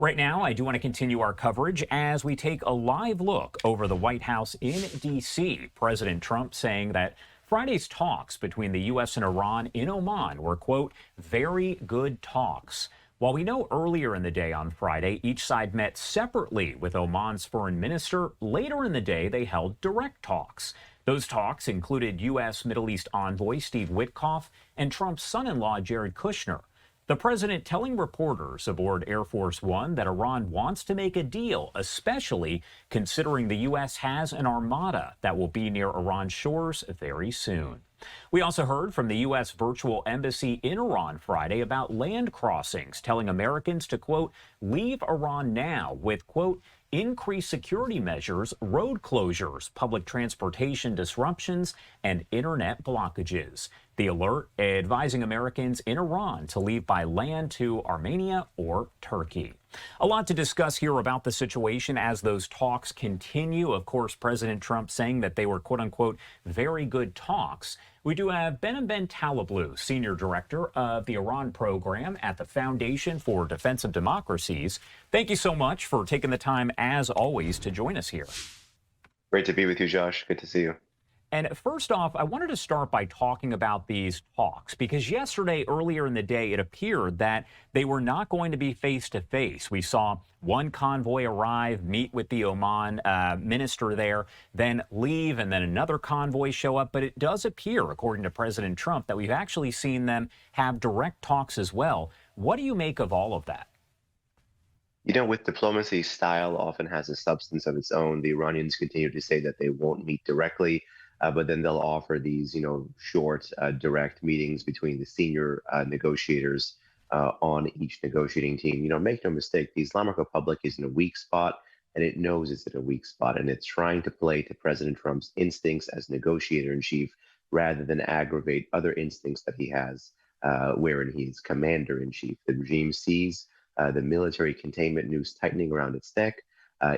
Right now, I do want to continue our coverage as we take a live look over the White House in D.C. President Trump saying that Friday's talks between the U.S. and Iran in Oman were, quote, very good talks. While we know earlier in the day on Friday, each side met separately with Oman's foreign minister, later in the day they held direct talks. Those talks included U.S. Middle East envoy Steve Witkoff and Trump's son-in-law Jared Kushner. The president telling reporters aboard Air Force One that Iran wants to make a deal, especially considering the U.S. has an armada that will be near Iran's shores very soon. We also heard from the U.S. virtual embassy in Iran Friday about land crossings, telling Americans to, quote, leave Iran now with, quote, increased security measures, road closures, public transportation disruptions, and internet blockages. The alert advising Americans in Iran to leave by land to Armenia or Turkey. A lot to discuss here about the situation as those talks continue. Of course, President Trump saying that they were, quote unquote, very good talks. We do have Behnam Taleblu, Senior Director of the Iran Program at the Foundation for Defense of Democracies. Thank you so much for taking the time, as always, to join us here. Great to be with you, Josh. Good to see you. And first off, I wanted to start by talking about these talks, because yesterday, earlier in the day, it appeared that they were not going to be face-to-face. We saw one convoy arrive, meet with the Oman minister there, then leave, and then another convoy show up. But it does appear, according to President Trump, that we've actually seen them have direct talks as well. What do you make of all of that? You know, with diplomacy, style often has a substance of its own. The Iranians continue to say that they won't meet directly. But then they'll offer these, short, direct meetings between the senior negotiators on each negotiating team. Make no mistake, the Islamic Republic is in a weak spot, and it knows it's in a weak spot, and it's trying to play to President Trump's instincts as negotiator-in-chief rather than aggravate other instincts that he has, wherein he's commander-in-chief. The regime sees the military containment noose tightening around its neck.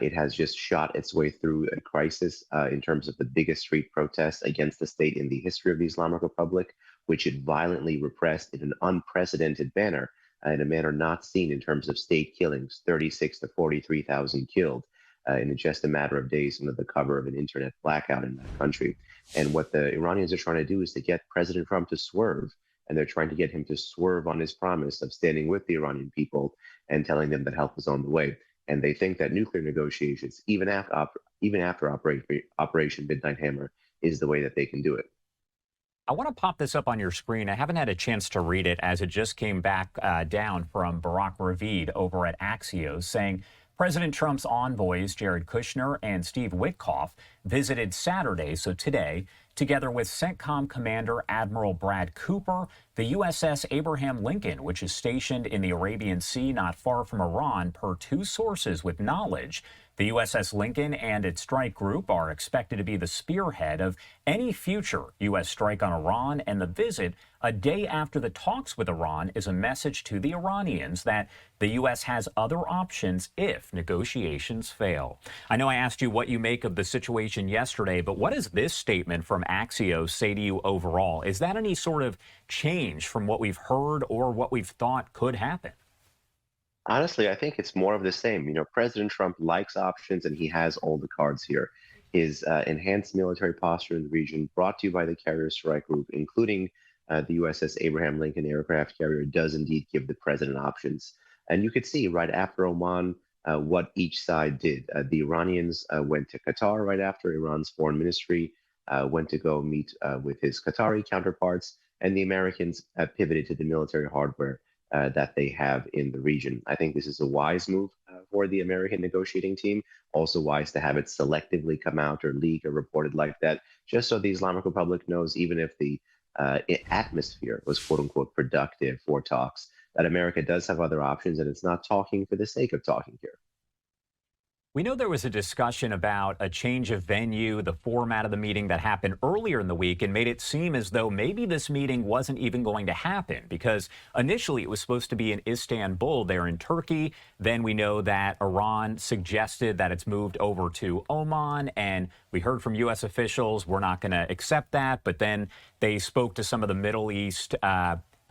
It has just shot its way through a crisis in terms of the biggest street protests against the state in the history of the Islamic Republic, which it violently repressed in an unprecedented manner, in a manner not seen in terms of state killings, 36 to 43,000 killed in just a matter of days under the cover of an internet blackout in that country. And what the Iranians are trying to do is to get President Trump to swerve, and they're trying to get him to swerve on his promise of standing with the Iranian people and telling them that help is on the way. And they think that nuclear negotiations, even after Operation Midnight Hammer, is the way that they can do it. I want to pop this up on your screen. I haven't had a chance to read it as it just came back down from Barak Ravid over at Axios, saying President Trump's envoys, Jared Kushner and Steve Witkoff, visited Saturday, so today, together with CENTCOM Commander Admiral Brad Cooper, the USS Abraham Lincoln, which is stationed in the Arabian Sea not far from Iran, per two sources with knowledge. The USS Lincoln and its strike group are expected to be the spearhead of any future U.S. strike on Iran, and the visit, a day after the talks with Iran, is a message to the Iranians that the U.S. has other options if negotiations fail. I know I asked you what you make of the situation yesterday, but what does this statement from Axios say to you overall? Is that any sort of change from what we've heard or what we've thought could happen? Honestly, I think it's more of the same. President Trump likes options, and he has all the cards here. His enhanced military posture in the region, brought to you by the carrier strike group, including the USS Abraham Lincoln aircraft carrier, does indeed give the president options. And you could see right after Oman what each side did. The Iranians went to Qatar right after. Iran's foreign ministry went to go meet with his Qatari counterparts, and the Americans pivoted to the military hardware that they have in the region. I think this is a wise move for the American negotiating team. Also wise to have it selectively come out or leak or reported like that, just so the Islamic Republic knows, even if the atmosphere was quote unquote productive for talks, that America does have other options, and it's not talking for the sake of talking here. We know there was a discussion about a change of venue, the format of the meeting that happened earlier in the week, and made it seem as though maybe this meeting wasn't even going to happen, because initially it was supposed to be in Istanbul there in Turkey. Then we know that Iran suggested that it's moved over to Oman, and we heard from U.S. officials, we're not going to accept that. But then they spoke to some of the Middle East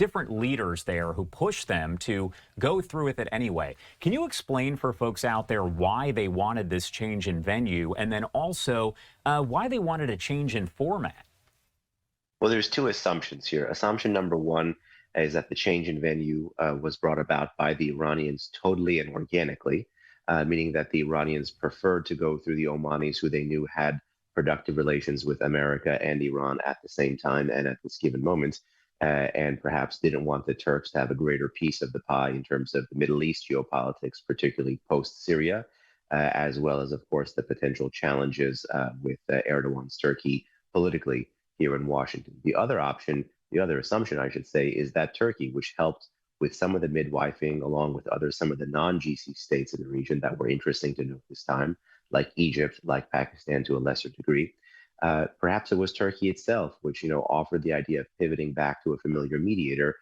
different leaders there who pushed them to go through with it anyway. Can you explain for folks out there why they wanted this change in venue, and then also why they wanted a change in format? Well, there's two assumptions here. Assumption number one is that the change in venue was brought about by the Iranians totally and organically, meaning that the Iranians preferred to go through the Omanis, who they knew had productive relations with America and Iran at the same time and at this given moment, and perhaps didn't want the Turks to have a greater piece of the pie in terms of the Middle East geopolitics, particularly post Syria, as well as, of course, the potential challenges with Erdogan's Turkey politically here in Washington. The other option, the other assumption, I should say, is that Turkey, which helped with some of the midwifing, along with some of the non-GC states in the region that were interesting to note this time, like Egypt, like Pakistan to a lesser degree. Perhaps it was Turkey itself, which offered the idea of pivoting back to a familiar mediator,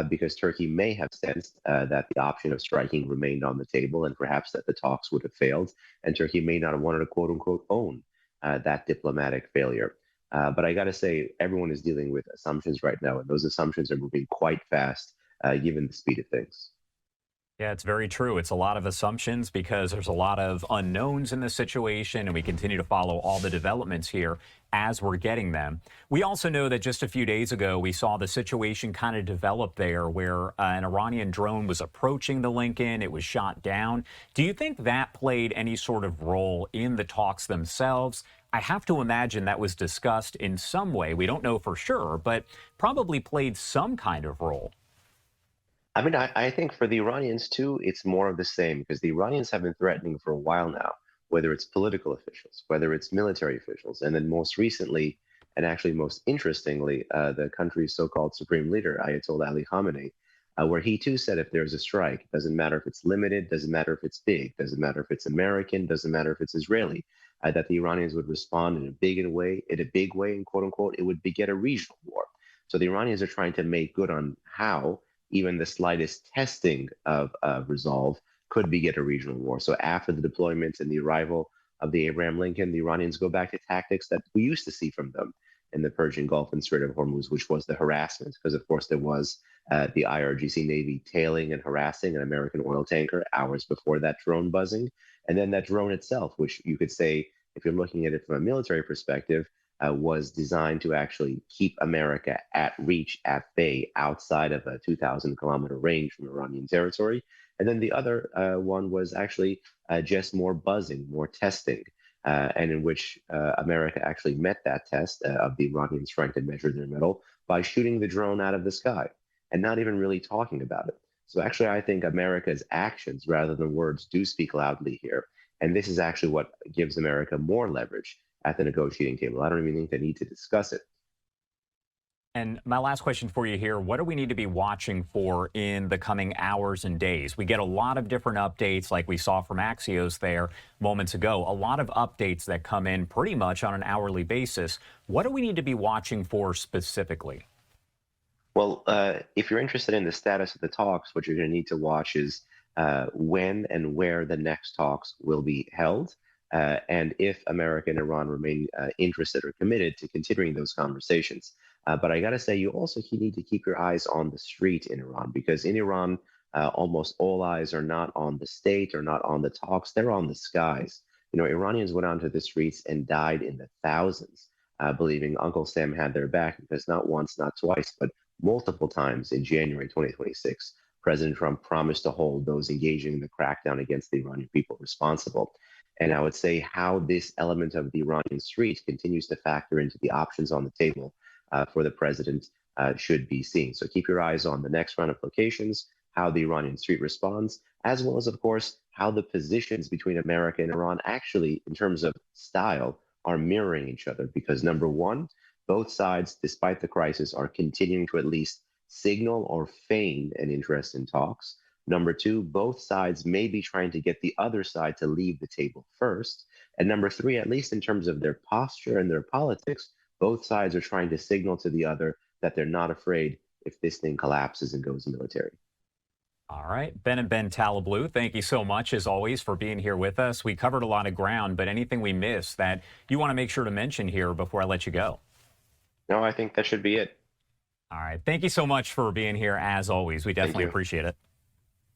because Turkey may have sensed that the option of striking remained on the table, and perhaps that the talks would have failed, and Turkey may not have wanted to quote unquote own that diplomatic failure. But I got to say, everyone is dealing with assumptions right now, and those assumptions are moving quite fast, given the speed of things. Yeah, it's very true. It's a lot of assumptions because there's a lot of unknowns in this situation, and we continue to follow all the developments here as we're getting them. We also know that just a few days ago, we saw the situation kind of develop there where an Iranian drone was approaching the Lincoln. It was shot down. Do you think that played any sort of role in the talks themselves? I have to imagine that was discussed in some way. We don't know for sure, but probably played some kind of role. I mean, I think for the Iranians too, it's more of the same because the Iranians have been threatening for a while now, whether it's political officials, whether it's military officials, and then most recently, and actually most interestingly, the country's so-called supreme leader, Ayatollah Ali Khamenei, where he too said if there's a strike, doesn't matter if it's limited, doesn't matter if it's big, doesn't matter if it's American, doesn't matter if it's Israeli, that the Iranians would respond in a big way, and quote unquote, it would beget a regional war. So the Iranians are trying to make good on how even the slightest testing of resolve could beget a regional war. So after the deployment and the arrival of the Abraham Lincoln, the Iranians go back to tactics that we used to see from them in the Persian Gulf and Strait of Hormuz, which was the harassment, because of course there was the IRGC Navy tailing and harassing an American oil tanker hours before that drone buzzing. And then that drone itself, which you could say, if you're looking at it from a military perspective, was designed to actually keep America at reach, at bay, outside of a 2,000-kilometer range from Iranian territory. And then the other one was actually just more buzzing, more testing, and in which America actually met that test of the Iranians trying to measure their mettle by shooting the drone out of the sky and not even really talking about it. So actually, I think America's actions rather than words do speak loudly here. And this is actually what gives America more leverage at the negotiating table. I don't even think they need to discuss it. And my last question for you here, what do we need to be watching for in the coming hours and days? We get a lot of different updates like we saw from Axios there moments ago, a lot of updates that come in pretty much on an hourly basis. What do we need to be watching for specifically? Well, if you're interested in the status of the talks, what you're going to need to watch is when and where the next talks will be held. And if America and Iran remain interested or committed to continuing those conversations. But I got to say, you also need to keep your eyes on the street in Iran, because in Iran, almost all eyes are not on the state or not on the talks, they're on the skies. Iranians went onto the streets and died in the thousands, believing Uncle Sam had their back, because not once, not twice, but multiple times in January 2026, President Trump promised to hold those engaging in the crackdown against the Iranian people responsible. And I would say how this element of the Iranian street continues to factor into the options on the table for the president should be seen. So keep your eyes on the next round of locations, how the Iranian street responds, as well as, of course, how the positions between America and Iran actually, in terms of style, are mirroring each other. Because number one, both sides, despite the crisis, are continuing to at least signal or feign an interest in talks. Number two, both sides may be trying to get the other side to leave the table first. And number three, at least in terms of their posture and their politics, both sides are trying to signal to the other that they're not afraid if this thing collapses and goes military. All right. Ben Taleblu, thank you so much, as always, for being here with us. We covered a lot of ground, but anything we missed that you want to make sure to mention here before I let you go? No, I think that should be it. All right. Thank you so much for being here, as always. We Thank definitely you. appreciate it.